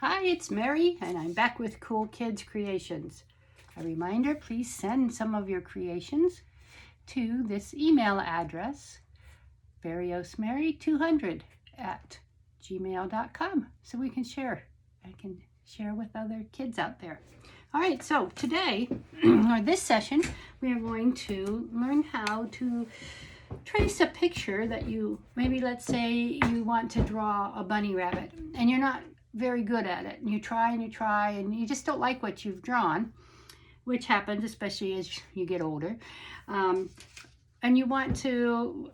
Hi, it's Mary, and I'm back with Cool Kids Creations. A reminder, please send some of your creations to this email address, beriosmary200@gmail.com, so we can share. I can share with other kids out there. All right, so today, or this session, we are going to learn how to trace a picture that you, maybe let's say you want to draw a bunny rabbit, and you're not very good at it, and you try and you just don't like what you've drawn, which happens especially as you get older, and you want to,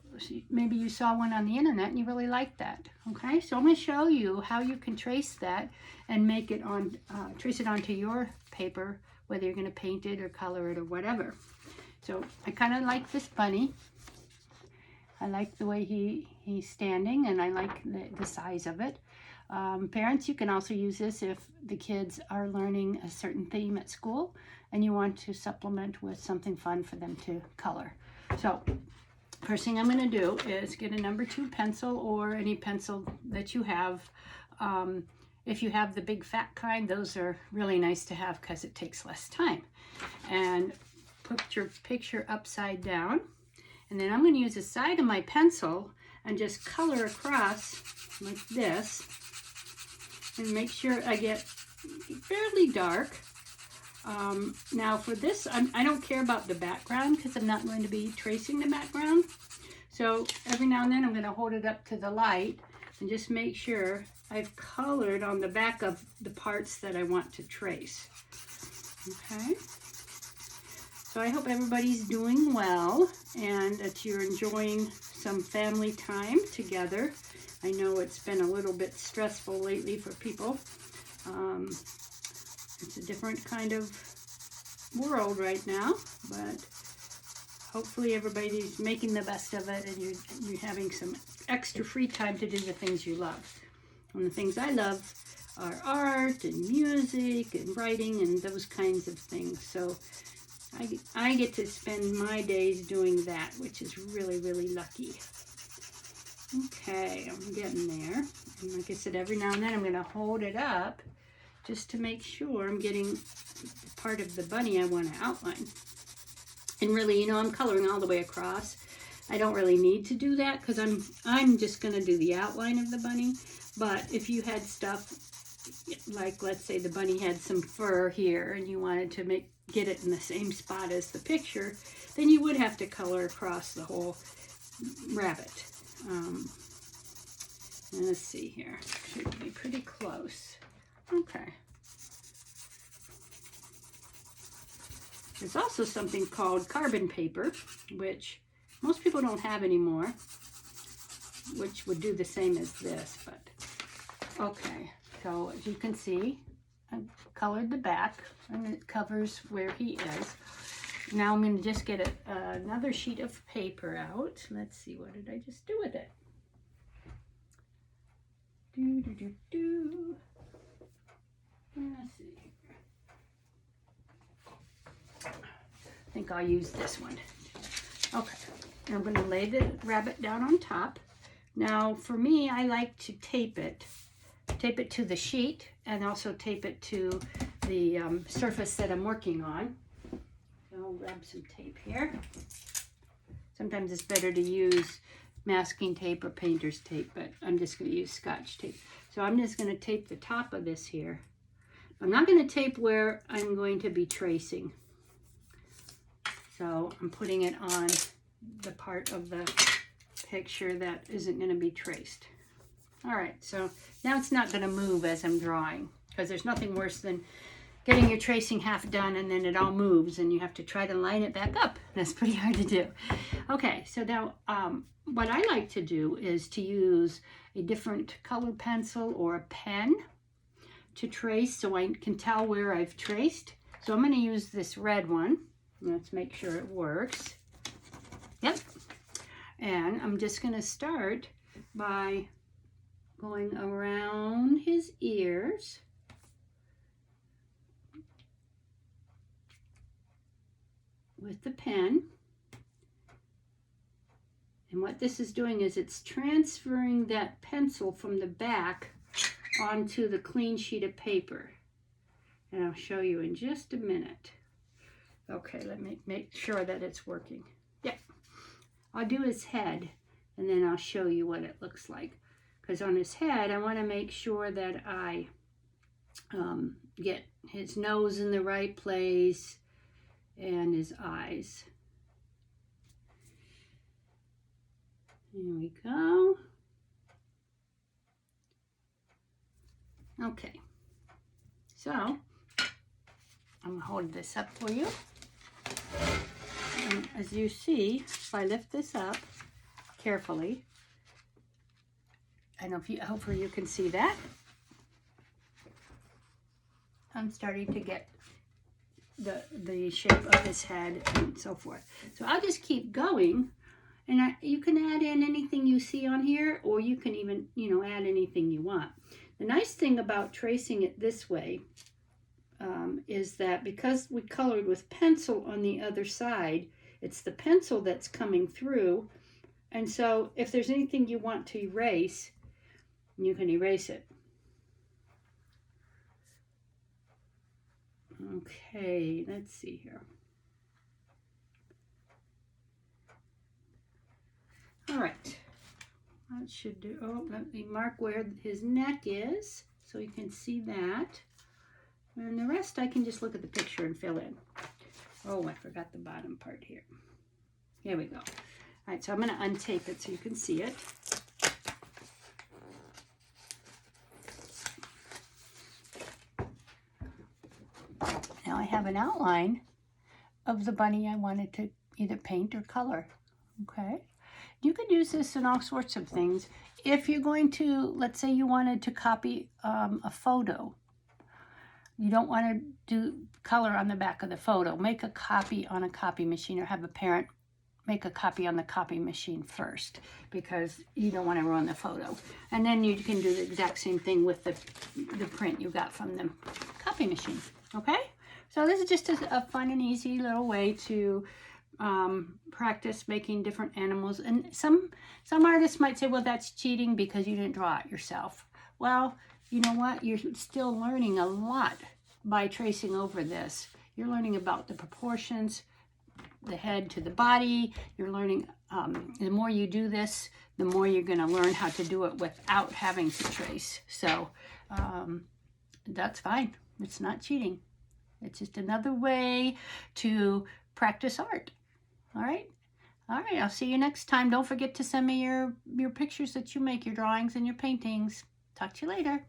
maybe you saw one on the internet and you really like that. Okay, so I'm going to show you how you can trace that and make it on, trace it onto your paper, whether you're going to paint it or color it or whatever. So I kind of like this bunny. I like the way he's standing, and I like the size of it. Parents, you can also use this if the kids are learning a certain theme at school and you want to supplement with something fun for them to color. So first thing I'm going to do is get a number 2 pencil, or any pencil that you have. If you have the big fat kind, those are really nice to have because it takes less time. And put your picture upside down. And then I'm going to use the side of my pencil and just color across like this, and make sure I get fairly dark. Now for this, I don't care about the background because I'm not going to be tracing the background. So every now and then I'm going to hold it up to the light and just make sure I've colored on the back of the parts that I want to trace. Okay. So I hope everybody's doing well and that you're enjoying some family time together. I know it's been a little bit stressful lately for people. It's a different kind of world right now, but hopefully everybody's making the best of it, and you're having some extra free time to do the things you love. And the things I love are art and music and writing and those kinds of things. So I get to spend my days doing that, which is really, really lucky. Okay, I'm getting there. And like I said, every now and then I'm going to hold it up just to make sure I'm getting part of the bunny I want to outline. And really, you know, I'm coloring all the way across. I don't really need to do that because I'm just going to do the outline of the bunny. But if you had stuff like, let's say the bunny had some fur here and you wanted to get it in the same spot as the picture, then you would have to color across the whole rabbit. Let's see here. Should be pretty close. Okay. There's also something called carbon paper, which most people don't have anymore, which would do the same as this, but okay. So as you can see, I've colored the back and it covers where he is. Now I'm going to just get another sheet of paper out. Let's see, what did I just do with it? Let's see. I think I'll use this one. Okay, I'm going to lay the rabbit down on top. Now for me, I like to tape it to the sheet and also tape it to the surface that I'm working on. So I'll grab some tape here. Sometimes it's better to use masking tape or painter's tape, but I'm just going to use Scotch tape. So I'm just going to tape the top of this here. I'm not going to tape where I'm going to be tracing. So I'm putting it on the part of the picture that isn't going to be traced. All right, so now it's not going to move as I'm drawing, because there's nothing worse than getting your tracing half done and then it all moves and you have to try to line it back up. That's pretty hard to do. Okay, so now what I like to do is to use a different color pencil or a pen to trace so I can tell where I've traced. So I'm going to use this red one. Let's make sure it works. Yep. And I'm just going to start by going around his ears. With the pen. And what this is doing is it's transferring that pencil from the back onto the clean sheet of paper. And I'll show you in just a minute. Okay, let me make sure that it's working. Yeah, I'll do his head and then I'll show you what it looks like. Because on his head, I want to make sure that I get his nose in the right place and his eyes. Here we go. Okay, so I'm going to hold this up for you. And as you see, if I lift this up carefully, I don't know if you, hopefully you can see that. I'm starting to get the shape of his head and so forth. So I'll just keep going, and you can add in anything you see on here, or you can even, add anything you want. The nice thing about tracing it this way is that because we colored with pencil on the other side, it's the pencil that's coming through, and so if there's anything you want to erase, you can erase it. Okay, let's see here. All right, that should do. Oh, let me mark where his neck is so you can see that. And the rest I can just look at the picture and fill in. Oh, I forgot the bottom part here. Here we go. All right, so I'm going to untape it so you can see it. Now I have an outline of the bunny I wanted to either paint or color. Okay. You could use this in all sorts of things. If you're going to, let's say you wanted to copy a photo. You don't want to do color on the back of the photo. Make a copy on a copy machine, or have a parent make a copy on the copy machine first, because you don't want to ruin the photo. And then you can do the exact same thing with the print you got from the copy machine. Okay? So this is just a fun and easy little way to practice making different animals. And some artists might say, well, that's cheating because you didn't draw it yourself. Well, you know what? You're still learning a lot by tracing over this. You're learning about the proportions, the head to the body. You're learning, the more you do this, the more you're going to learn how to do it without having to trace. So that's fine. It's not cheating. It's just another way to practice art. All right? All right, I'll see you next time. Don't forget to send me your pictures that you make, your drawings and your paintings. Talk to you later.